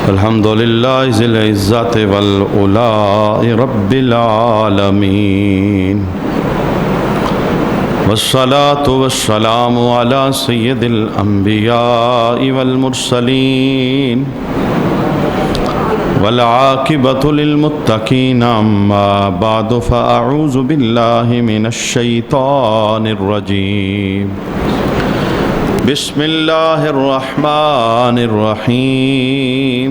الحمد لله ذي العزة والعلاء رب العالمين، والصلاة والسلام على سيد الأنبياء والمرسلين، والعاقبة للمتقين. أما بعد، فأعوذ بالله من الشيطان الرجيم. بسم الله الرحمن الرحيم.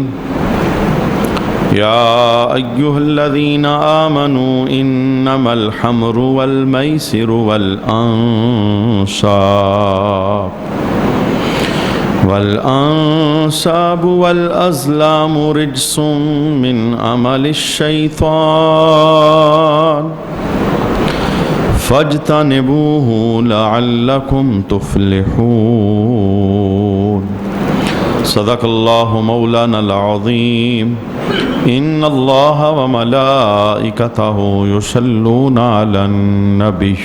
يا أيها الذين آمنوا إنما الخمر والميسر والأنصاب والأزلام رجس من عمل الشيطان فاجتنبوه لعلكم تفلحون. صدق الله مولانا العظيم. إن الله وملائكته يصلون على النبي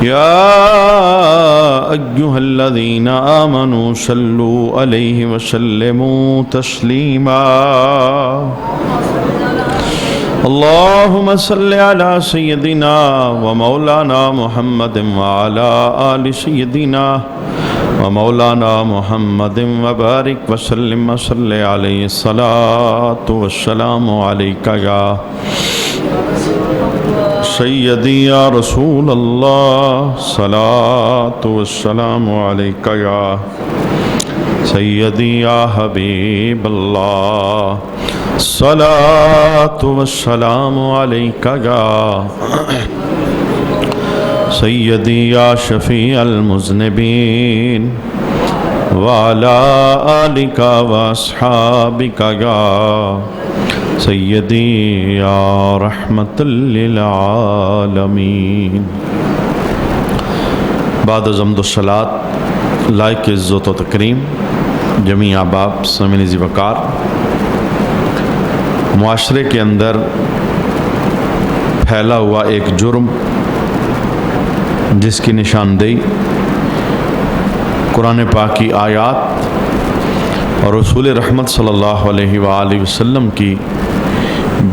يا أيها الذين آمنوا صلوا عليه وسلموا تسليما. اللهم صل على سيدنا ومولانا محمد وعلى آل سيدنا ومولانا محمد وبارك وسلم وصل عليه. الصلاة والسلام عليك يا سيدي يا رسول الله. صلاة والسلام عليك يا سيدي يا حبيب الله. الصلاة والسلام عليك يا سيدي يا شفيع المذنبين، وعلى آلك وأصحابك يا سيدي يا رحمة للعالمين. بعد حمد الصلاة، لائق عزت و تکریم جمیع احباب سامعین ذی وقار، معاشرے کے اندر پھیلا ہوا ایک جرم جس کی نشاندہی قرآن پاک کی آیات اور رسول رحمت صلی اللہ علیہ وآلہ وسلم کی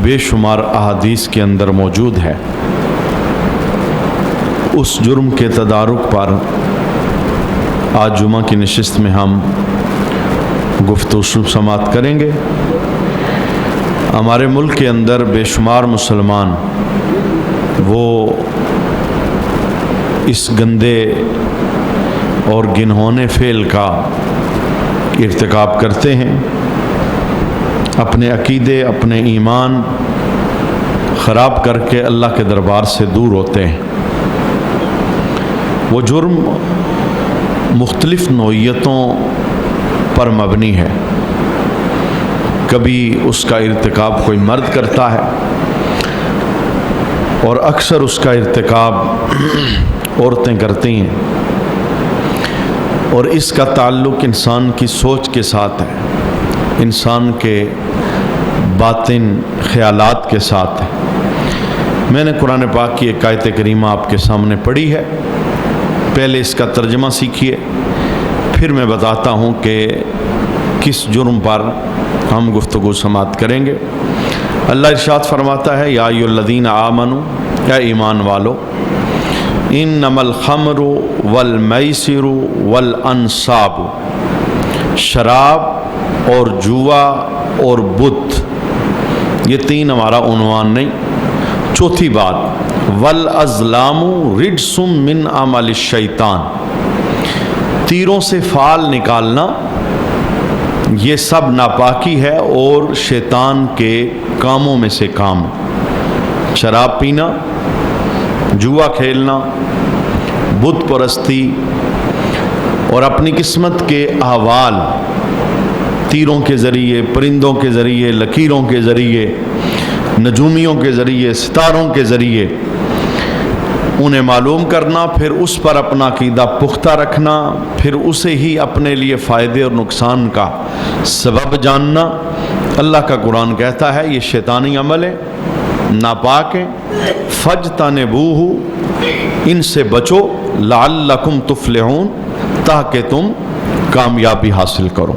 بے شمار احادیث کے اندر موجود ہے. اس جرم کے تدارک پر آج جمعہ کی نشست میں ہم گفتگو سماعت کریں گے. ہمارے ملک کے اندر بے شمار مسلمان وہ اس گندے اور گنہونے فعل کا ارتکاب کرتے ہیں. اپنے عقیدے، اپنے ایمان خراب کر کے اللہ کے دربار سے دور ہوتے ہیں. وہ جرم مختلف نوعیتوں پر مبنی ہے. کبھی اس کا ارتکاب کوئی مرد کرتا ہے اور اکثر اس کا ارتکاب عورتیں کرتی ہیں، اور اس کا تعلق انسان کی سوچ کے ساتھ ہے، انسان کے باطن خیالات کے ساتھ ہے. میں نے قرآن پاک کی ایک آیت کریمہ آپ کے سامنے پڑھی ہے. پہلے اس کا ترجمہ سیکھیے، پھر میں بتاتا ہوں کہ کس جرم پر ہم گفتگو سماعت کریں گے. اللہ ارشاد فرماتا ہے، یا ایھا الذین آمنوا، اے ایمان والو، انما الخمر والمیسر والانصاب، شراب اور جوا اور بت، یہ تین ہمارا عنوان نہیں. چوتھی بات، والازلام رجس من عمل الشیطان، تیروں سے فال نکالنا یہ سب ناپاکی ہے اور شیطان کے کاموں میں سے کام. شراب پینا، جوا کھیلنا، بت پرستی اور اپنی قسمت کے احوال تیروں کے ذریعے، پرندوں کے ذریعے، لکیروں کے ذریعے، نجومیوں کے ذریعے، ستاروں کے ذریعے انہیں معلوم کرنا، پھر اس پر اپنا عقیدہ پختہ رکھنا، پھر اسے ہی اپنے لیے فائدے اور نقصان کا سبب جاننا. اللہ کا قرآن کہتا ہے یہ شیطانی عمل ہے، ناپاک ہے. فَاجْتَنِبُوهُ، ان سے بچو، لَعَلَّكُمْ تُفْلِحُونَ، تاکہ تم کامیابی حاصل کرو.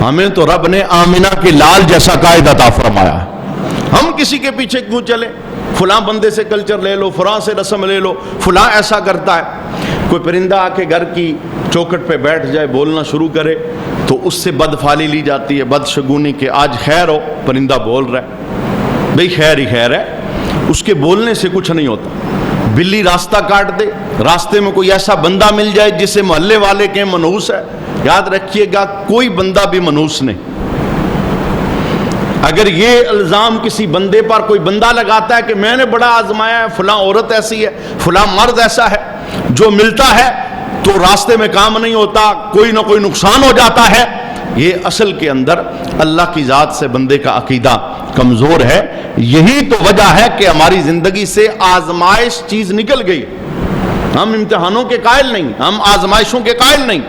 ہمیں تو رب نے آمنہ کے لال جیسا قائد عطا فرمایا. ہم کسی کے پیچھے کیوں چلیں؟ فلاں بندے سے کلچر لے لو، فلاں سے رسم لے لو، فلاں ایسا کرتا ہے. کوئی پرندہ آ کے گھر کی چوکھٹ پہ بیٹھ جائے، بولنا شروع کرے تو اس سے بدفعلی لی جاتی ہے، بدشگونی کہ آج خیر ہو، پرندہ بول رہا ہے. بھئی خیر ہی خیر ہے، اس کے بولنے سے کچھ نہیں ہوتا. بلی راستہ کاٹ دے، راستے میں کوئی ایسا بندہ مل جائے جسے محلے والے کہیں منحوس ہے، یاد رکھیے گا کوئی بندہ بھی منحوس نہیں. اگر یہ الزام کسی بندے پر کوئی بندہ لگاتا ہے کہ میں نے بڑا آزمایا ہے، فلاں عورت ایسی ہے، فلاں مرد ایسا ہے، جو ملتا ہے تو راستے میں کام نہیں ہوتا، کوئی نہ کوئی نقصان ہو جاتا ہے، یہ اصل کے اندر اللہ کی ذات سے بندے کا عقیدہ کمزور ہے. یہی تو وجہ ہے کہ ہماری زندگی سے آزمائش چیز نکل گئی. ہم امتحانوں کے قائل نہیں، ہم آزمائشوں کے قائل نہیں.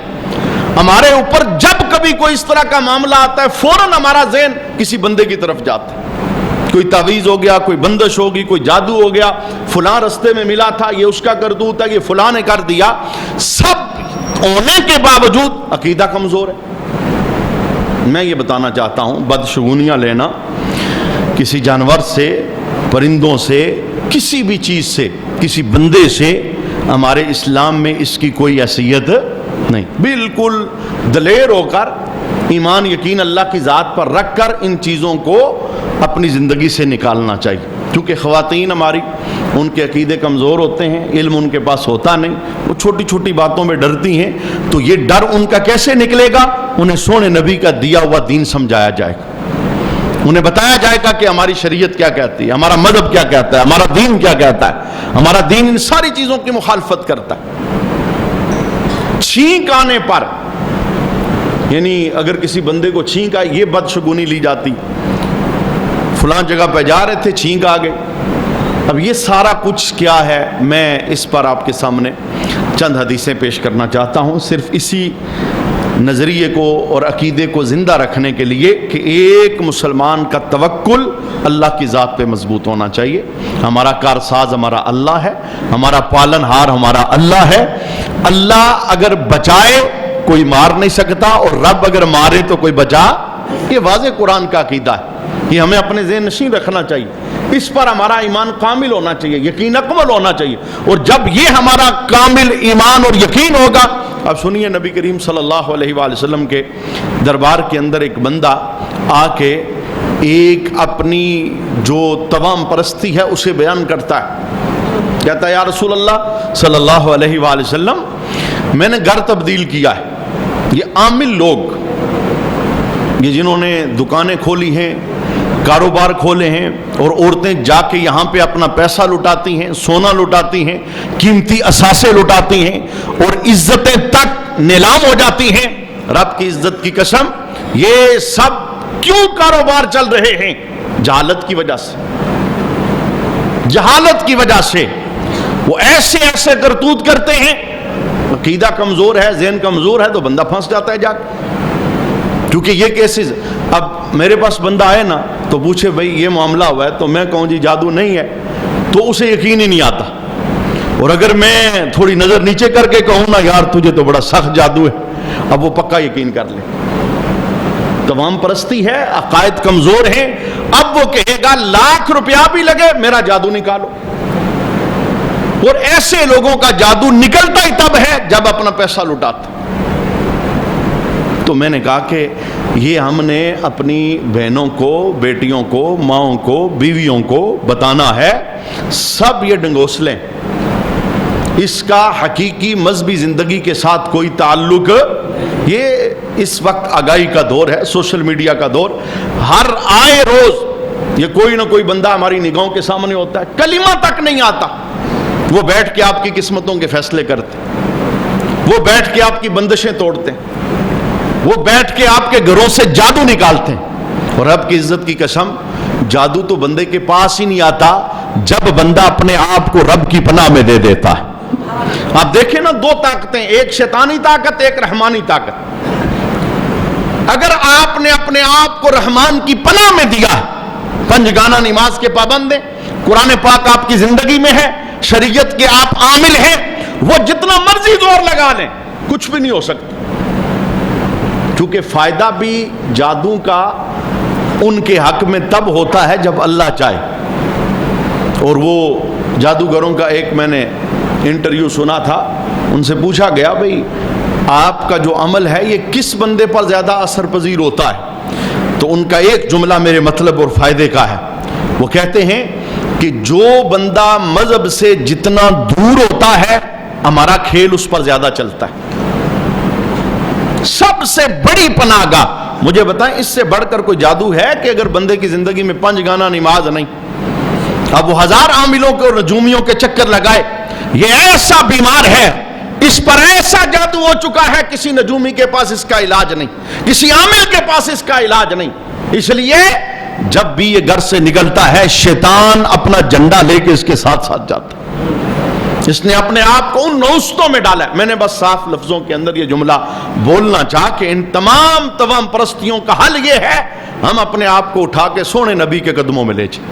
ہمارے اوپر جب کبھی کوئی اس طرح کا معاملہ آتا ہے فوراً ہمارا ذہن کسی بندے کی طرف جاتا ہے. کوئی تعویذ ہو گیا، کوئی بندش ہوگی، کوئی جادو ہو گیا، فلاں رستے میں ملا تھا، یہ اس کا کرتوت ہے، یہ فلاں نے کر دیا. سب ہونے کے باوجود عقیدہ کمزور ہے. میں یہ بتانا چاہتا ہوں، بدشگونیاں لینا کسی جانور سے، پرندوں سے، کسی بھی چیز سے، کسی بندے سے ہمارے اسلام میں اس کی کوئی حیثیت نہیں. بالکل دلیر ہو کر ایمان یقین اللہ کی ذات پر رکھ کر ان چیزوں کو اپنی زندگی سے نکالنا چاہیے. کیونکہ خواتین ہماری، ان کے عقیدے کمزور ہوتے ہیں، علم ان کے پاس ہوتا نہیں، وہ چھوٹی چھوٹی باتوں میں ڈرتی ہیں. تو یہ ڈر ان کا کیسے نکلے گا؟ انہیں سونے نبی کا دیا ہوا دین سمجھایا جائے گا، انہیں بتایا جائے گا کہ ہماری شریعت کیا کہتی ہے، ہمارا مذہب کیا کہتا ہے، ہمارا دین کیا کہتا ہے. ہمارا دین ان ساری چیزوں کی مخالفت کرتا ہے. چھینک آنے پر، یعنی اگر کسی بندے کو چھینک آئے، یہ بدشگونی لی جاتی. فلاں جگہ پہ جا رہے تھے، چھینک آ گئی. اب یہ سارا کچھ کیا ہے، میں اس پر آپ کے سامنے چند حدیثیں پیش کرنا چاہتا ہوں، صرف اسی نظریے کو اور عقیدے کو زندہ رکھنے کے لیے کہ ایک مسلمان کا توکل اللہ کی ذات پہ مضبوط ہونا چاہیے. ہمارا کارساز ہمارا اللہ ہے، ہمارا پالن ہار ہمارا اللہ ہے. اللہ اگر بچائے کوئی مار نہیں سکتا، اور رب اگر مارے تو کوئی بچا. یہ واضح قرآن کا عقیدہ ہے، یہ ہمیں اپنے ذہن نشین رکھنا چاہیے. اس پر ہمارا ایمان کامل ہونا چاہیے، یقین اکمل ہونا چاہیے. اور جب یہ ہمارا کامل ایمان اور یقین ہوگا، اب سنیے نبی کریم صلی اللہ علیہ وآلہ وسلم کے دربار کے اندر ایک بندہ آ کے ایک اپنی جو توام پرستی ہے اسے بیان کرتا ہے. کہتا ہے یا رسول اللہ صلی اللہ علیہ وآلہ وسلم، میں نے گھر تبدیل کیا ہے. یہ عامل لوگ، یہ جنہوں نے دکانیں کھولی ہیں، کاروبار کھولے ہیں، اور عورتیں جا کے یہاں پہ اپنا پیسہ لٹاتی ہیں، سونا لٹاتی ہیں، قیمتی اثاثے لٹاتی ہیں، اور عزتیں تک نیلام ہو جاتی ہیں. رب کی عزت کی قسم، یہ سب کیوں کاروبار چل رہے ہیں؟ جہالت کی وجہ سے. جہالت کی وجہ سے وہ ایسے ایسے کرتوت کرتے ہیں. عقیدہ کمزور ہے، ذہن کمزور ہے تو بندہ پھنس جاتا ہے جا کے. کیونکہ یہ کیسز، اب میرے پاس بندہ آئے نا تو پوچھے بھئی یہ معاملہ ہوا ہے، تو میں کہوں جی جادو نہیں ہے، تو اسے یقین ہی نہیں آتا. اور اگر میں تھوڑی نظر نیچے کر کے کہوں نا یار تجھے تو بڑا سخت جادو ہے، اب وہ پکا یقین کر لے. تمام پرستی ہے، عقائد کمزور ہیں. اب وہ کہے گا لاکھ روپیہ بھی لگے میرا جادو نکالو. اور ایسے لوگوں کا جادو نکلتا ہی تب ہے جب اپنا پیسہ لٹاتا. تو میں نے کہا کہ یہ ہم نے اپنی بہنوں کو، بیٹیوں کو، ماؤں کو، بیویوں کو بتانا ہے، سب یہ ڈنگوسلیں، اس کا حقیقی مذہبی زندگی کے ساتھ کوئی تعلق. یہ اس وقت آگاہی کا دور ہے، سوشل میڈیا کا دور. ہر آئے روز یہ کوئی نہ کوئی بندہ ہماری نگاہوں کے سامنے ہوتا ہے، کلمہ تک نہیں آتا، وہ بیٹھ کے آپ کی قسمتوں کے فیصلے کرتے، وہ بیٹھ کے آپ کی بندشیں توڑتے، وہ بیٹھ کے آپ کے گھروں سے جادو نکالتے ہیں. اور رب کی عزت کی قسم، جادو تو بندے کے پاس ہی نہیں آتا جب بندہ اپنے آپ کو رب کی پناہ میں دے دیتا ہے. آپ دیکھیں نا، دو طاقتیں، ایک شیطانی طاقت، ایک رحمانی طاقت. اگر آپ نے اپنے آپ کو رحمان کی پناہ میں دیا، پنجگانہ نماز کے پابند ہیں، قرآن پاک آپ کی زندگی میں ہے، شریعت کے آپ عامل ہیں، وہ جتنا مرضی زور لگا لیں کچھ بھی نہیں ہو سکتا. کیونکہ فائدہ بھی جادو کا ان کے حق میں تب ہوتا ہے جب اللہ چاہے. اور وہ جادوگروں کا ایک میں نے انٹرویو سنا تھا, ان سے پوچھا گیا بھئی آپ کا جو عمل ہے یہ کس بندے پر زیادہ اثر پذیر ہوتا ہے؟ تو ان کا ایک جملہ میرے مطلب اور فائدے کا ہے. وہ کہتے ہیں کہ جو بندہ مذہب سے جتنا دور ہوتا ہے ہمارا کھیل اس پر زیادہ چلتا ہے. سب سے بڑی پناہ گاہ, مجھے بتائیں اس سے بڑھ کر کوئی جادو ہے کہ اگر بندے کی زندگی میں 5 گانا نماز نہیں, اب وہ 1000 عاملوں کے اور نجومیوں کے چکر لگائے, یہ ایسا بیمار ہے, اس پر ایسا جادو ہو چکا ہے, کسی نجومی کے پاس اس کا علاج نہیں, کسی عامل کے پاس اس کا علاج نہیں. اس لیے جب بھی یہ گھر سے نکلتا ہے شیطان اپنا جھنڈا لے کے اس کے ساتھ ساتھ جاتا ہے. اس نے اپنے آپ کو ان نوستوں میں ڈالا ہے. میں نے بس صاف لفظوں کے اندر یہ جملہ بولنا چاہا کہ ان تمام پرستیوں کا حل یہ ہے, ہم اپنے آپ کو اٹھا کے سونے نبی کے قدموں میں لے جائیں.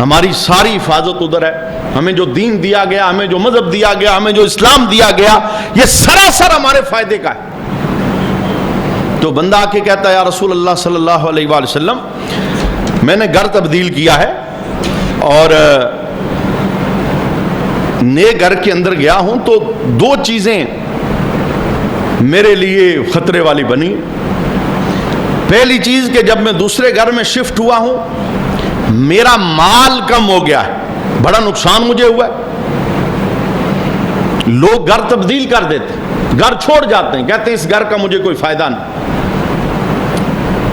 ہماری ساری حفاظت ادھر ہے. ہمیں جو دین دیا گیا, ہمیں جو مذہب دیا گیا, ہمیں جو اسلام دیا گیا, یہ سراسر ہمارے فائدے کا ہے. تو بندہ آ کے کہتا ہے یا رسول اللہ صلی اللہ علیہ وآلہ وسلم میں نے گھر تبدیل کیا ہے اور نئے گھر کے اندر گیا ہوں تو 2 چیزیں میرے لیے خطرے والی بنی. پہلی چیز کہ جب میں دوسرے گھر میں شفٹ ہوا ہوں میرا مال کم ہو گیا ہے, بڑا نقصان مجھے ہوا ہے. لوگ گھر تبدیل کر دیتے, گھر چھوڑ جاتے ہیں, کہتے ہیں اس گھر کا مجھے کوئی فائدہ نہیں,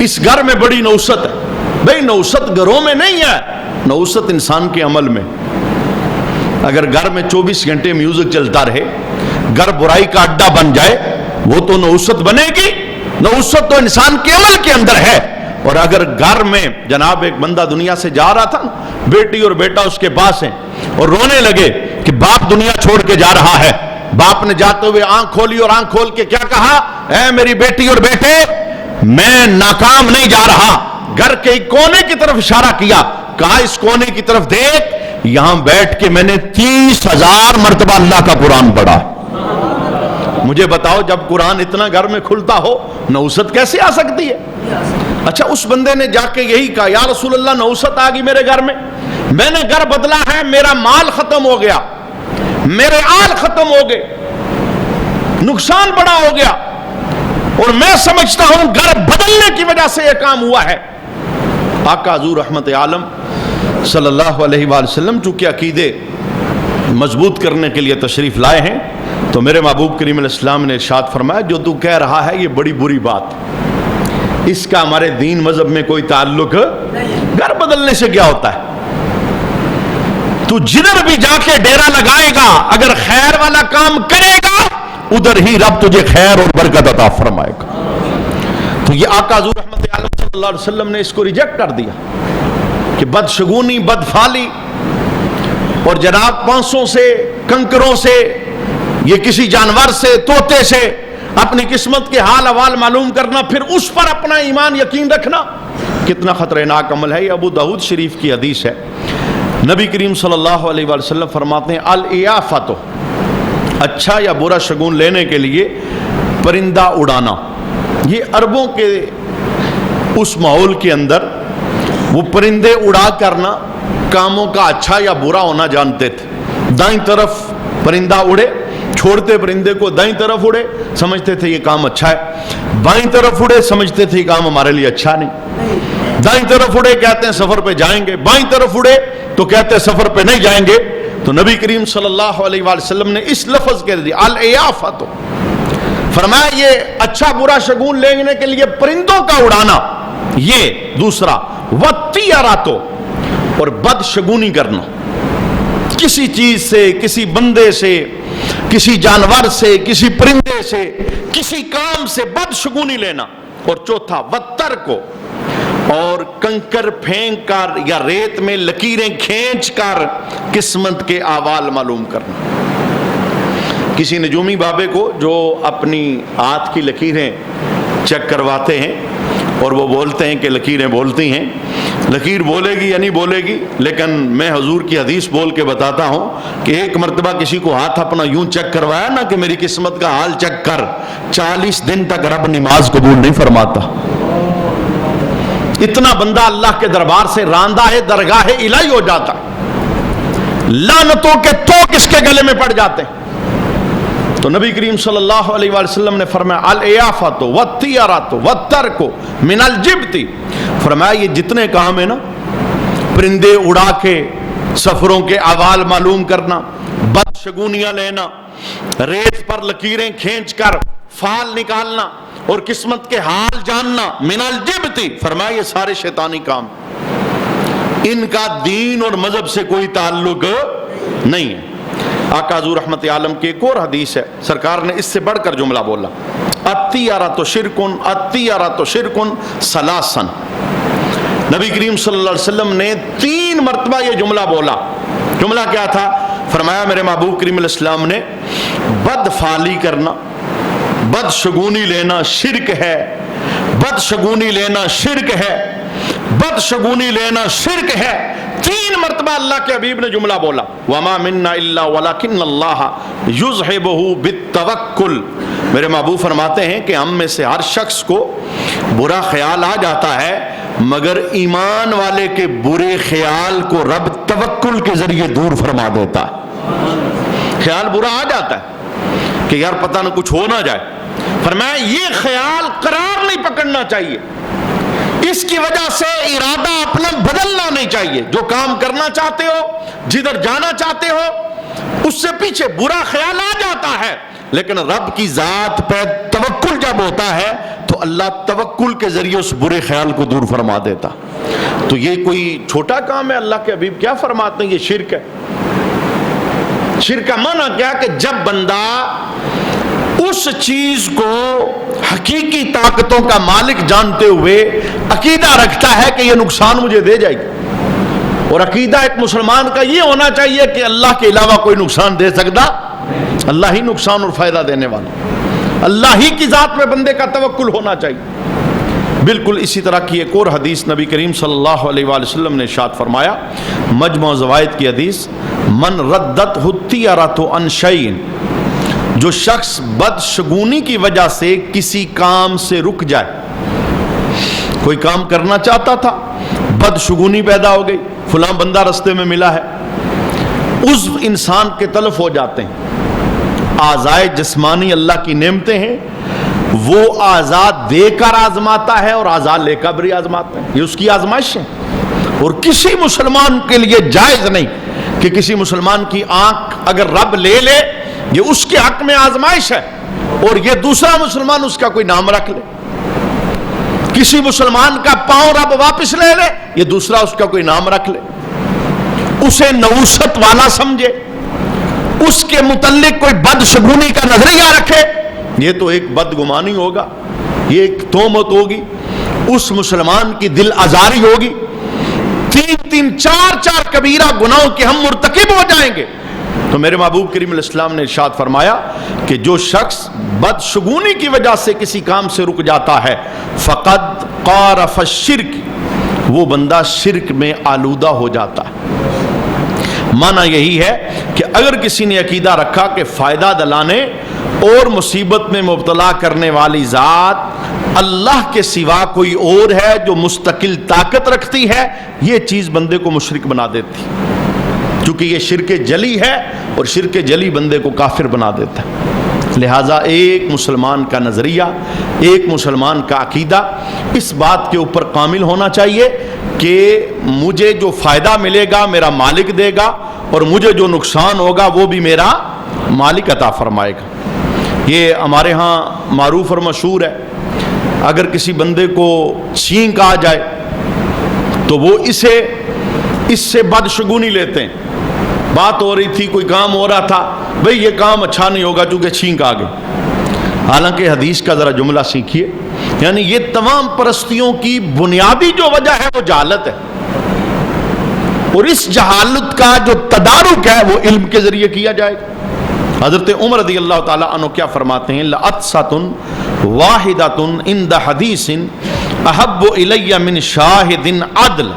اس گھر میں بڑی نوست ہے. بھئی نوست گھروں میں نہیں ہے, نوست انسان کے عمل میں. اگر گھر میں 24 گھنٹے میوزک چلتا رہے, گھر برائی کا اڈا بن جائے, وہ تو نوست بنے گی. نوست تو انسان کے عمل کے اندر ہے. اور اگر گھر میں جناب ایک بندہ دنیا سے جا رہا تھا, بیٹی اور بیٹا اس کے پاس ہیں اور رونے لگے کہ باپ دنیا چھوڑ کے جا رہا ہے, باپ نے جاتے ہوئے آنکھ کھولی اور آنکھ کھول کے کیا کہا, اے میری بیٹی اور بیٹے میں ناکام نہیں جا رہا. گھر کے ایک کونے کی طرف اشارہ کیا, کہا اس کونے کی طرف دیکھ, یہاں بیٹھ کے میں نے 30,000 مرتبہ اللہ کا قرآن پڑھا. مجھے بتاؤ جب قرآن اتنا گھر میں کھلتا ہو نوست کیسے آ سکتی ہے؟ اچھا اس بندے نے جا کے یہی کہا یا رسول اللہ نوست آ گئی میرے گھر میں نے گھر بدلا ہے, میرا مال ختم ہو گیا, میرے آل ختم ہو گئے, نقصان بڑا ہو گیا, اور میں سمجھتا ہوں گھر بدلنے کی وجہ سے یہ کام ہوا ہے. آقا حضور رحمت عالم صلی اللہ علیہ وآلہ وسلم چونکہ عقیدے مضبوط کرنے کے لیے تشریف لائے ہیں تو میرے محبوب کریم علیہ السلام نے ارشاد فرمایا جو تو کہہ رہا ہے یہ بڑی بری بات, اس کا ہمارے دین مذہب میں کوئی تعلق, گھر بدلنے سے کیا ہوتا ہے؟ تو جدھر بھی جا کے ڈیرا لگائے گا اگر خیر والا کام کرے گا ادھر ہی رب تجھے خیر اور برکت عطا فرمائے گا. تو یہ آقا حضور رحمت عالم صلی اللہ علیہ وسلم نے اس کو ریجیکٹ کر دیا کہ بدشگونی, بدفعالی اور جناب پانسوں سے, کنکروں سے, یہ کسی جانور سے, طوطے سے اپنی قسمت کے حال احوال معلوم کرنا, پھر اس پر اپنا ایمان یقین رکھنا, کتنا خطرناک عمل ہے. یہ ابو داؤد شریف کی حدیث ہے. نبی کریم صلی اللہ علیہ وآلہ وسلم فرماتے ہیں الاعافۃ, اچھا یا برا شگون لینے کے لیے پرندہ اڑانا. یہ عربوں کے اس ماحول کے اندر وہ پرندے اڑا کرنا کاموں کا اچھا یا برا ہونا جانتے تھے. دائیں طرف پرندہ اڑے, چھوڑتے پرندے کو دائیں طرف اڑے, سمجھتے تھے یہ کام اچھا ہے, بائیں طرف اڑے سمجھتے تھے یہ کام ہمارے لیے اچھا نہیں, دائیں طرف اڑے کہتے ہیں سفر پہ جائیں گے, بائیں طرف اڑے تو کہتے ہیں سفر پہ نہیں جائیں گے. تو نبی کریم صلی اللہ علیہ وآلہ وسلم نے اس لفظ کے ذریعے الاعافۃ فرمایا یہ اچھا برا شگون لینے کے لیے پرندوں کا اڑانا, یہ دوسرا والطیرۃ اور بد شگونی کرنا, کسی چیز سے, کسی بندے سے, کسی جانور سے, کسی پرندے سے, کسی کام سے بد شگونی لینا. اور چوتھا والترک, اور کنکر پھینک کر یا ریت میں لکیریں کھینچ کر قسمت کے احوال معلوم کرنا. کسی نجومی بابے کو جو اپنی ہاتھ کی لکیریں چیک کرواتے ہیں اور وہ بولتے ہیں کہ لکیریں بولتی ہیں, لکیر بولے گی یا نہیں بولے گی، لیکن میں حضور کی حدیث بول کے بتاتا ہوں کہ ایک مرتبہ کسی کو ہاتھ اپنا یوں چیک کروایا نا کہ میری قسمت کا حال چیک کر، 40 دن تک رب نماز قبول نہیں فرماتا۔ اتنا بندہ اللہ کے دربار سے راندہ ہے، درگاہ الہی ہو جاتا ہے، لعنتوں کے توق اس کے گلے میں پڑ جاتے ہیں۔ تو نبی کریم صلی اللہ علیہ وآلہ وسلم نے فرمایا العیافۃ والطیرۃ والترک من الجبت، فرمایا یہ جتنے کام ہیں نا، پرندے اڑا کے سفروں کے احوال معلوم کرنا، بدشگونیاں لینا، ریت پر لکیریں کھینچ کر فال نکالنا اور قسمت کے حال جاننا، من الجبت، فرمایا یہ سارے شیطانی کام، ان کا دین اور مذہب سے کوئی تعلق نہیں ہے۔ آقا حضور رحمت عالم کی ایک اور حدیث ہے، سرکار نے اس سے بڑھ کر جملہ بولا، الطیرۃ شرکن الطیرۃ شرکن ثلاثا۔ نبی کریم صلی اللہ علیہ وسلم نے 3 مرتبہ یہ جملہ بولا۔ جملہ کیا تھا؟ فرمایا میرے محبوب کریم علیہ السلام نے بد فالی کرنا، بد شگونی لینا شرک ہے، بد شگونی لینا شرک ہے، بد شگونی لینا شرک ہے۔ 3 مرتبہ اللہ کے حبیب نے جملہ بولا، وما منا الا ولکن اللہ یذہبہ بالتوکل۔ میرے محبوب فرماتے ہیں کہ ہم میں سے ہر شخص کو برا خیال آ جاتا ہے، مگر ایمان والے کے برے خیال کو رب توکل کے ذریعے دور فرما دیتا ہے۔ خیال برا آ جاتا ہے کہ یار پتہ نہ کچھ ہو نہ جائے، فرمایا یہ خیال قرار نہیں پکڑنا چاہیے، اس کی وجہ سے ارادہ اپنا بدلنا نہیں چاہیے۔ جو کام کرنا چاہتے ہو، جدھر جانا چاہتے ہو، اس سے پیچھے برا خیال آ جاتا ہے، لیکن رب کی ذات پہ توکل جب ہوتا ہے تو اللہ توکل کے ذریعے اس برے خیال کو دور فرما دیتا۔ تو یہ کوئی چھوٹا کام ہے؟ اللہ کے حبیب کیا فرماتے ہیں؟ یہ شرک ہے۔ شرک کا معنی کیا کہ جب بندہ اس چیز کو حقیقی طاقتوں کا مالک جانتے ہوئے عقیدہ رکھتا ہے کہ یہ نقصان مجھے دے جائے گی، اور عقیدہ ایک مسلمان کا یہ ہونا چاہیے کہ اللہ کے علاوہ کوئی نقصان دے سکتا، اللہ ہی نقصان اور فائدہ دینے والا، اللہ ہی کی ذات میں بندے کا توکل ہونا چاہیے۔ بالکل اسی طرح کی ایک اور حدیث نبی کریم صلی اللہ علیہ وآلہ وسلم نے ارشاد فرمایا، مجموع زوائد کی حدیث، من ردت الطیرۃ عن شیء، جو شخص بدشگونی کی وجہ سے کسی کام سے رک جائے، کوئی کام کرنا چاہتا تھا، بدشگونی پیدا ہو گئی، فلاں بندہ رستے میں ملا ہے، عضو انسان کے تلف ہو جاتے ہیں۔ اعضائے جسمانی اللہ کی نعمتیں ہیں، وہ اعضاء دے کر آزماتا ہے اور اعضاء لے کر بھی آزماتا ہے، یہ اس کی آزمائش ہے۔ اور کسی مسلمان کے لیے جائز نہیں کہ کسی مسلمان کی آنکھ اگر رب لے لے، یہ اس کے حق میں آزمائش ہے، اور یہ دوسرا مسلمان اس کا کوئی نام رکھ لے۔ کسی مسلمان کا پاؤں رب واپس لے لے، یہ دوسرا اس کا کوئی نام رکھ لے، اسے نوست والا سمجھے، اس کے متعلق کوئی بدشگونی کا نظریہ رکھے، یہ تو ایک بدگمانی ہوگا، یہ ایک تہمت ہوگی، اس مسلمان کی دل آزاری ہوگی، 3 4 کبیرہ گناہوں کے ہم مرتکب ہو جائیں گے۔ تو میرے محبوب کریم علیہ السلام نے ارشاد فرمایا کہ جو شخص بدشگونی کی وجہ سے کسی کام سے رک جاتا ہے، فقد قارف الشرک، وہ بندہ شرک میں آلودہ ہو جاتا ہے۔ معنی یہی ہے کہ اگر کسی نے عقیدہ رکھا کہ فائدہ دلانے اور مصیبت میں مبتلا کرنے والی ذات اللہ کے سوا کوئی اور ہے جو مستقل طاقت رکھتی ہے، یہ چیز بندے کو مشرک بنا دیتی، کیونکہ یہ شرک جلی ہے، اور شرک جلی بندے کو کافر بنا دیتا ہے۔ لہٰذا ایک مسلمان کا نظریہ، ایک مسلمان کا عقیدہ اس بات کے اوپر کامل ہونا چاہیے کہ مجھے جو فائدہ ملے گا میرا مالک دے گا، اور مجھے جو نقصان ہوگا وہ بھی میرا مالک عطا فرمائے گا۔ یہ ہمارے ہاں معروف اور مشہور ہے، اگر کسی بندے کو چھینک آ جائے تو وہ اس سے بدشگونی لیتے ہیں۔ بات ہو رہی تھی، کوئی کام ہو رہا تھا، بھئی یہ کام اچھا نہیں ہوگا چونکہ چھینک آ گئی، حالانکہ حدیث کا ذرا جملہ سیکھیے، یعنی یہ تمام پرستیوں کی بنیادی جو وجہ ہے وہ جہالت ہے، اور اس جہالت کا جو تدارک ہے وہ علم کے ذریعے کیا جائے گا۔ حضرت عمر رضی اللہ تعالیٰ عنہ کیا فرماتے ہیں، لَأَطْسَةٌ وَاحِدَةٌ عِنْدَ حَدِيثٍ أَحَبُّ إِلَيَّ مِنْ شَاهِدٍ عَدْلٍ،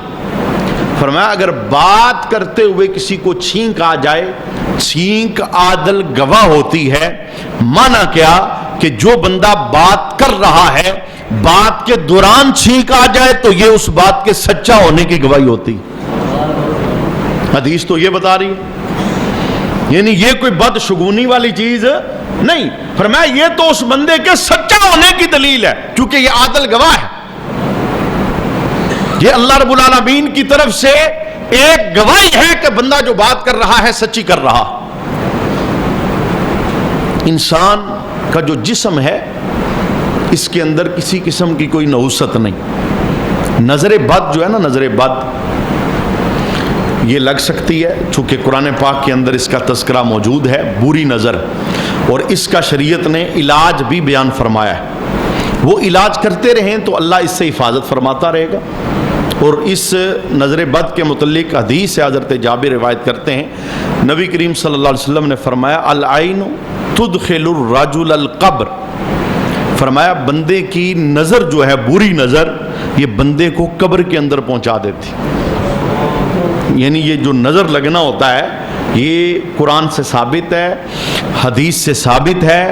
فرمایا اگر بات کرتے ہوئے کسی کو چھینک آ جائے، چھینک عادل گواہ ہوتی ہے، مانا کیا کہ جو بندہ بات کر رہا ہے بات کے دوران چھینک آ جائے تو یہ اس بات کے سچا ہونے کی گواہی ہوتی۔ حدیث تو یہ بتا رہی ہے، یعنی یہ کوئی بدشگونی والی چیز نہیں، فرمایا یہ تو اس بندے کے سچا ہونے کی دلیل ہے، کیونکہ یہ عادل گواہ ہے، یہ اللہ رب العالمین کی طرف سے ایک گواہی ہے کہ بندہ جو بات کر رہا ہے سچی کر رہا۔ انسان کا جو جسم ہے اس کے اندر کسی قسم کی کوئی نحوست نہیں۔ نظر بد جو ہے نا، نظر بد یہ لگ سکتی ہے، چونکہ قرآن پاک کے اندر اس کا تذکرہ موجود ہے، بری نظر، اور اس کا شریعت نے علاج بھی بیان فرمایا ہے۔ وہ علاج کرتے رہیں تو اللہ اس سے حفاظت فرماتا رہے گا۔ اور اس نظر بد کے متعلق حدیث سے حضرت جابر روایت کرتے ہیں، نبی کریم صلی اللہ علیہ وسلم نے فرمایا العین تدخل الرجل القبر، فرمایا بندے کی نظر جو ہے، بری نظر، یہ بندے کو قبر کے اندر پہنچا دیتی۔ یعنی یہ جو نظر لگنا ہوتا ہے یہ قرآن سے ثابت ہے، حدیث سے ثابت ہے،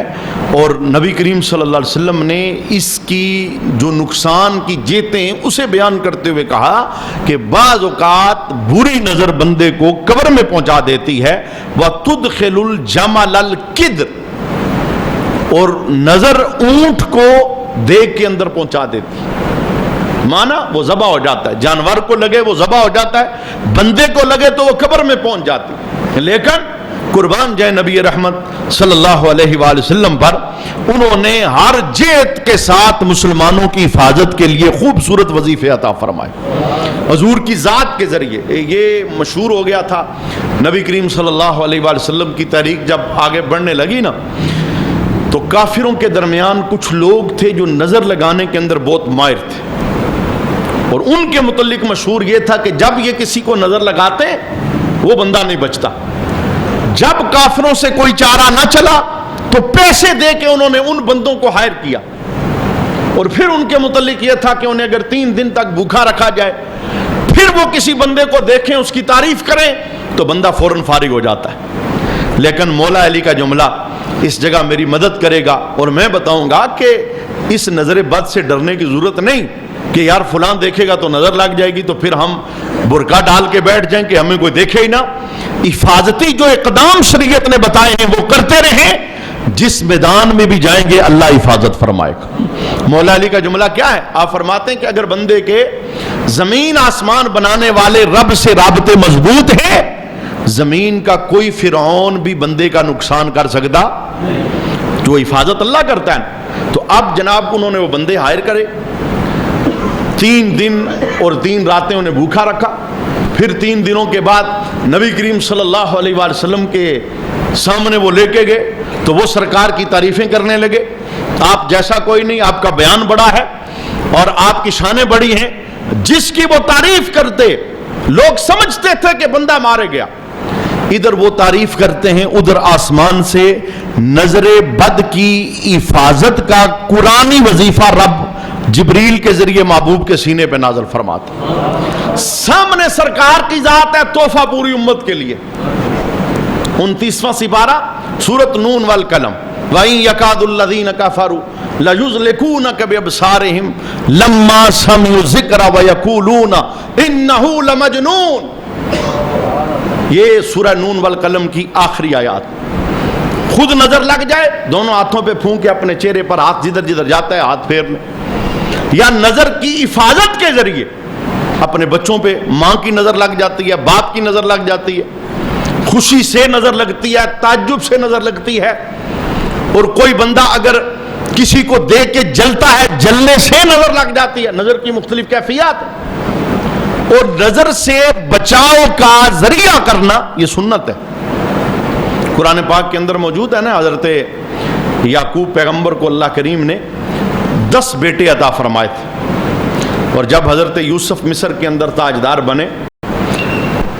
اور نبی کریم صلی اللہ علیہ وسلم نے اس کی جو نقصان کی جیتیں ہیں اسے بیان کرتے ہوئے کہا کہ بعض اوقات بری نظر بندے کو قبر میں پہنچا دیتی ہے، وَتُدْخِلُ الْجَمَلَ الْقِدْرِ، اور نظر اونٹ کو دیگ کے اندر پہنچا دیتی ہے، مانا وہ ذبح ہو جاتا ہے، جانور کو لگے وہ ذبح ہو جاتا ہے، بندے کو لگے تو وہ قبر میں پہنچ جاتی ہے۔ لیکن قربان جائے نبی رحمت صلی اللہ علیہ وآلہ وسلم پر، انہوں نے ہر جہت کے ساتھ مسلمانوں کی حفاظت کے لیے خوبصورت وظیفے عطا فرمائے حضور کی ذات کے ذریعے۔ یہ مشہور ہو گیا تھا، نبی کریم صلی اللہ علیہ وآلہ وسلم کی تحریک جب آگے بڑھنے لگی نا، تو کافروں کے درمیان کچھ لوگ تھے جو نظر لگانے کے اندر بہت ماہر تھے، اور ان کے متعلق مشہور یہ تھا کہ جب یہ کسی کو نظر لگاتے وہ بندہ نہیں بچتا۔ جب کافروں سے کوئی چارہ نہ چلا تو پیسے دے کے انہوں نے ان بندوں کو ہائر کیا، اور پھر ان کے متعلق یہ تھا کہ انہیں اگر 3 دن تک بھوکا رکھا جائے، پھر وہ کسی بندے کو دیکھیں اس کی تعریف کریں تو بندہ فوراً فارغ ہو جاتا ہے۔ لیکن مولا علی کا جملہ اس جگہ میری مدد کرے گا، اور میں بتاؤں گا کہ اس نظر بد سے ڈرنے کی ضرورت نہیں کہ یار فلاں دیکھے گا تو نظر لگ جائے گی تو پھر ہم برقع ڈال کے بیٹھ جائیں کہ ہمیں کوئی دیکھے ہی نہ۔ حفاظتی جو اقدام شریعت نے بتائے ہیں وہ کرتے رہیں، جس میدان میں بھی جائیں گے اللہ حفاظت فرمائے گا۔ مولا علی کا جملہ کیا ہے؟ آپ فرماتے ہیں کہ اگر بندے کے زمین آسمان بنانے والے رب سے رابطے مضبوط ہیں، زمین کا کوئی فرعون بھی بندے کا نقصان کر سکتا، جو حفاظت اللہ کرتا ہے۔ تو اب جناب انہوں نے وہ بندے ہائر کرے، 3 دن اور 3 راتیں انہیں بھوکا رکھا، پھر 3 دنوں کے بعد نبی کریم صلی اللہ علیہ وآلہ وسلم کے سامنے وہ لے کے گئے تو وہ سرکار کی تعریفیں کرنے لگے، آپ جیسا کوئی نہیں، آپ کا بیان بڑا ہے اور آپ کی شانیں بڑی ہیں۔ جس کی وہ تعریف کرتے لوگ سمجھتے تھے کہ بندہ مارے گیا، ادھر وہ تعریف کرتے ہیں، ادھر آسمان سے نظر بد کی حفاظت کا قرآنی وظیفہ رب جبریل کے ذریعے محبوب کے سینے پہ نازل فرماتا۔ سامنے سرکار کی ذات ہے، تحفہ پوری امت کے لیے۔ 29واں سپارہ سورۃ نون والقلم، وَإِن يَكَادُ الَّذِينَ كَفَرُوا لَيُزْلِقُونَكَ بِأَبْصَارِهِمْ لَمَّا سَمِعُوا الذِّكْرَ وَيَقُولُونَ إِنَّهُ لَمَجْنُونٌ۔ یہ سورہ نون والقلم کی آخری آیات۔ خود نظر لگ جائے، دونوں ہاتھوں پہ پھونکے اپنے چہرے پر ہاتھ جدھر جدھر جاتا ہے ہاتھ پھیر لیں، یا نظر کی حفاظت کے ذریعے اپنے بچوں پہ ماں کی نظر لگ جاتی ہے، باپ کی نظر لگ جاتی ہے، خوشی سے نظر لگتی ہے، تعجب سے نظر لگتی ہے، اور کوئی بندہ اگر کسی کو دیکھ کے جلتا ہے، جلنے سے نظر لگ جاتی ہے۔ نظر کی مختلف کیفیات ہیں، اور نظر سے بچاؤ کا ذریعہ کرنا یہ سنت ہے۔ قرآن پاک کے اندر موجود ہے نا، حضرت یعقوب پیغمبر کو اللہ کریم نے 10 بیٹے عطا فرمائے تھے، اور جب حضرت یوسف مصر کے اندر تاجدار بنے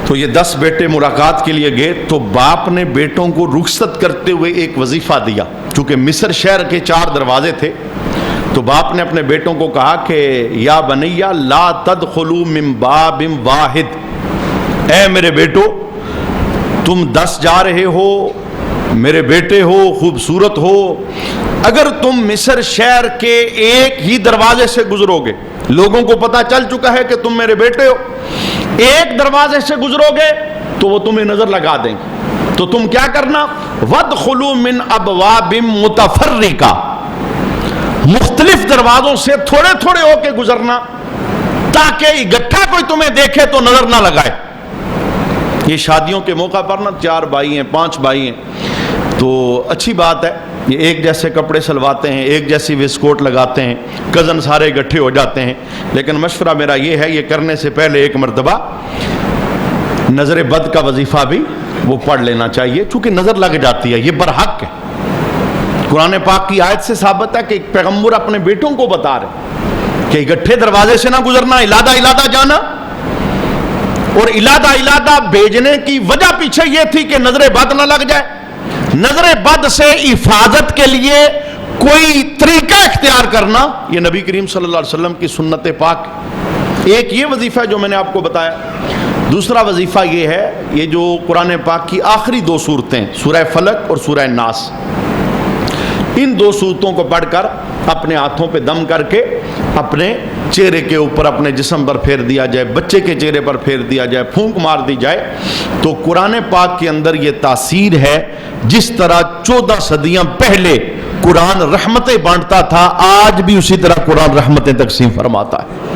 تو یہ 10 بیٹے ملاقات کے لیے گئے، تو باپ نے بیٹوں کو رخصت کرتے ہوئے ایک وظیفہ دیا، چونکہ مصر شہر کے 4 دروازے تھے، تو باپ نے اپنے بیٹوں کو کہا کہ یا بنیا لا تدخلوا من باب واحد، اے میرے بیٹو تم 10 جا رہے ہو، میرے بیٹے ہو، خوبصورت ہو، اگر تم مصر شہر کے ایک ہی دروازے سے گزرو گے، لوگوں کو پتا چل چکا ہے کہ تم میرے بیٹے ہو، ایک دروازے سے گزرو گے تو وہ تمہیں نظر لگا دیں گے، تو تم کیا کرنا، وَادْخُلُوا مِنْ أَبْوَابٍ مُتَفَرِّقَةٍ، مختلف دروازوں سے تھوڑے تھوڑے ہو کے گزرنا تاکہ اکٹھا کوئی تمہیں دیکھے تو نظر نہ لگائے۔ یہ شادیوں کے موقع پر نا 4 بھائی ہیں 5 بھائی ہیں تو اچھی بات ہے، یہ ایک جیسے کپڑے سلواتے ہیں، ایک جیسی ویسکوٹ لگاتے ہیں، کزن سارے اکٹھے ہو جاتے ہیں، لیکن مشورہ میرا یہ ہے یہ کرنے سے پہلے ایک مرتبہ نظر بد کا وظیفہ بھی وہ پڑھ لینا چاہیے، چونکہ نظر لگ جاتی ہے، یہ برحق ہے۔ قرآن پاک کی آیت سے ثابت ہے کہ ایک پیغمبر اپنے بیٹوں کو بتا رہے کہ اکٹھے دروازے سے نہ گزرنا، علادہ جانا، اور علادہ بھیجنے کی وجہ پیچھے یہ تھی کہ نظر بد نہ لگ جائے۔ نظر بد سے حفاظت کے لیے کوئی طریقہ اختیار کرنا یہ نبی کریم صلی اللہ علیہ وسلم کی سنت پاک۔ ایک یہ وظیفہ جو میں نے آپ کو بتایا، دوسرا وظیفہ یہ ہے، یہ جو قرآن پاک کی آخری 2 سورتیں سورہ فلق اور سورہ ناس، ان 2 سورتوں کو پڑھ کر اپنے ہاتھوں پہ دم کر کے اپنے چہرے کے اوپر اپنے جسم پر پھیر دیا جائے، بچے کے چہرے پر پھیر دیا جائے، پھونک مار دی جائے، تو قرآن پاک کے اندر یہ تاثیر ہے جس طرح 14 صدیاں پہلے قرآن رحمتیں بانٹتا تھا، آج بھی اسی طرح قرآن رحمتیں تقسیم فرماتا ہے۔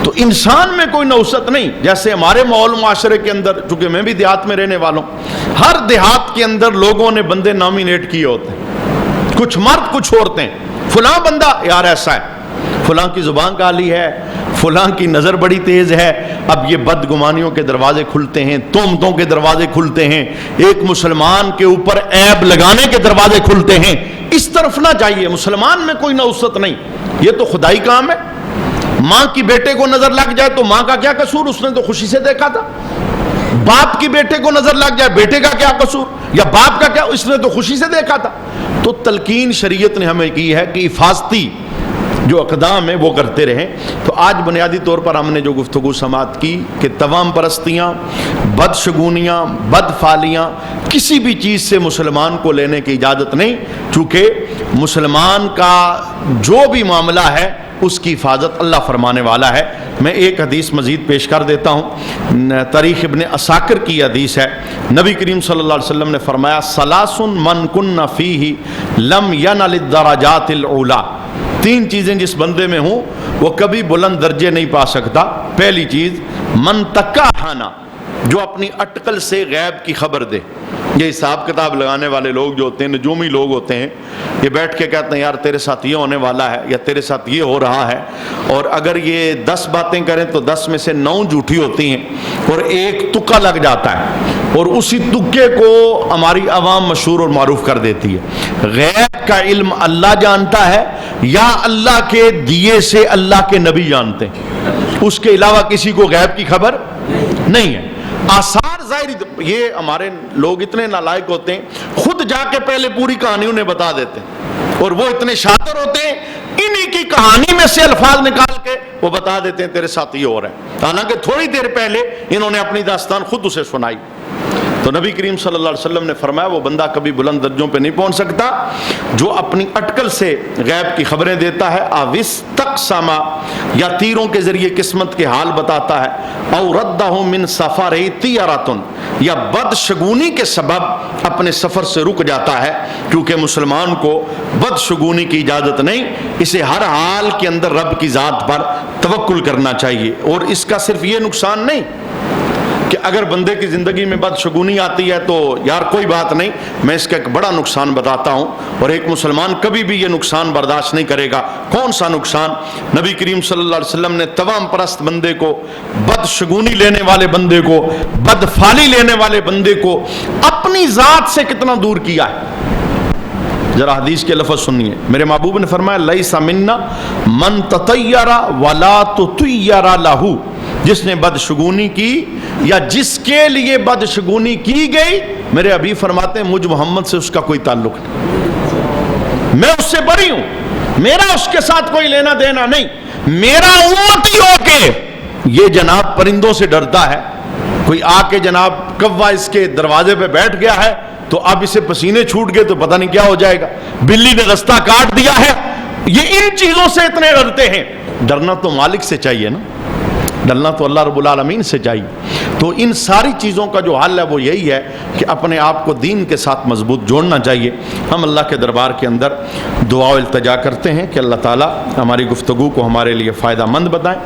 تو انسان میں کوئی نوست نہیں، جیسے ہمارے ماحول معاشرے کے اندر، چونکہ میں بھی دیہات میں رہنے والوں، ہر دیہات کے اندر لوگوں نے بندے نامینیٹ کیے ہوتے ہیں، کچھ مرد کچھ عورتیں، فلاں بندہ یار ایسا ہے، فلاں کی زبان کالی ہے، فلاں کی نظر بڑی تیز ہے، اب یہ بدگمانیوں کے دروازے کھلتے ہیں، تہمتوں کے دروازے کھلتے ہیں، ایک مسلمان کے اوپر عیب لگانے کے دروازے کھلتے ہیں۔ اس طرف نہ جائیے، مسلمان میں کوئی نوست نہیں، یہ تو خدائی کام ہے۔ ماں کی بیٹے کو نظر لگ جائے تو ماں کا کیا قصور، اس نے تو خوشی سے دیکھا تھا۔ باپ کی بیٹے کو نظر لگ جائے، بیٹے کا کیا قصور، یا باپ کا کیا، اس نے تو خوشی سے دیکھا تھا۔ تو تلقین شریعت نے ہمیں کی ہے کہ حفاظتی جو اقدام ہیں وہ کرتے رہیں۔ تو آج بنیادی طور پر ہم نے جو گفتگو سماعت کی کہ تمام پرستیاں، بدشگونیاں، بدفعالیاں کسی بھی چیز سے مسلمان کو لینے کی اجازت نہیں، چونکہ مسلمان کا جو بھی معاملہ ہے اس کی حفاظت اللہ فرمانے والا ہے۔ میں ایک حدیث مزید پیش کر دیتا ہوں، تاریخ ابن عساکر کی حدیث ہے، نبی کریم صلی اللہ علیہ وسلم نے فرمایا ثلاث من کن فیہ لم ینل الدرجات العلی، 3 چیزیں جس بندے میں ہوں وہ کبھی بلند درجے نہیں پا سکتا۔ پہلی چیز من تکہنا، جو اپنی اٹکل سے غیب کی خبر دے۔ یہ حساب کتاب لگانے والے لوگ جو ہوتے ہیں، نجومی لوگ ہوتے ہیں، یہ بیٹھ کے کہتے ہیں یار تیرے ساتھ یہ ہونے والا ہے یا تیرے ساتھ یہ ہو رہا ہے، اور اگر یہ 10 باتیں کریں تو 10 میں سے 9 جھوٹی ہوتی ہیں اور ایک تکا لگ جاتا ہے، اور اسی تکے کو ہماری عوام مشہور اور معروف کر دیتی ہے۔ غیب کا علم اللہ جانتا ہے یا اللہ کے دیے سے اللہ کے نبی جانتے ہیں، اس کے علاوہ کسی کو غیب کی خبر نہیں ہے۔ آثار ظاہری، یہ ہمارے لوگ اتنے نالائق ہوتے ہیں، خود جا کے پہلے پوری کہانی انہیں بتا دیتے ہیں، اور وہ اتنے شاطر ہوتے ہیں انہی کی کہانی میں سے الفاظ نکال کے وہ بتا دیتے ہیں تیرے ساتھ یہ ہو رہا ہے، حالانکہ تھوڑی دیر پہلے انہوں نے اپنی داستان خود اسے سنائی۔ تو نبی کریم صلی اللہ علیہ وسلم نے فرمایا وہ بندہ کبھی بلند درجوں پہ نہیں پہنچ سکتا جو اپنی اٹکل سے غیب کی خبریں دیتا ہے، اوس تقسما، یا تیروں کے ذریعے قسمت کے حال بتاتا ہے، او ردہ من سفر طیرۃ، یا بدشگونی کے سبب اپنے سفر سے رک جاتا ہے، کیونکہ مسلمان کو بدشگونی کی اجازت نہیں، اسے ہر حال کے اندر رب کی ذات پر توکل کرنا چاہیے۔ اور اس کا صرف یہ نقصان نہیں کہ اگر بندے کی زندگی میں بدشگونی آتی ہے تو یار کوئی بات نہیں، میں اس کا ایک بڑا نقصان بتاتا ہوں، اور ایک مسلمان کبھی بھی یہ نقصان برداشت نہیں کرے گا۔ کون سا نقصان؟ نبی کریم صلی اللہ علیہ وسلم نے تمام پرست بندے کو، بدشگونی لینے والے بندے کو، بدفعالی لینے والے بندے کو اپنی ذات سے کتنا دور کیا ہے۔ ذرا حدیث کے لفظ سنیے، میرے محبوب نے فرمایا لیس منا من تطیر ولا تطیر لہ، جس نے بدشگونی کی یا جس کے لیے بدشگونی کی گئی، میرے حبیب فرماتے ہیں مجھ محمد سے اس کا کوئی تعلق نہیں، میں اس سے بری ہوں، میرا اس کے ساتھ کوئی لینا دینا نہیں۔ میرا امتی ہو کے یہ جناب پرندوں سے ڈرتا ہے، کوئی آ کے جناب کوا اس کے دروازے پہ بیٹھ گیا ہے تو اب اسے پسینے چھوٹ گئے تو پتہ نہیں کیا ہو جائے گا، بلی نے رستہ کاٹ دیا ہے، یہ ان چیزوں سے اتنے ڈرتے ہیں۔ ڈرنا تو مالک سے چاہیے نا، ڈرنا تو اللہ رب العالمین سے چاہیے۔ تو ان ساری چیزوں کا جو حل ہے وہ یہی ہے کہ اپنے آپ کو دین کے ساتھ مضبوط جوڑنا چاہیے۔ ہم اللہ کے دربار کے اندر دعا و التجا کرتے ہیں کہ اللہ تعالیٰ ہماری گفتگو کو ہمارے لیے فائدہ مند بتائیں۔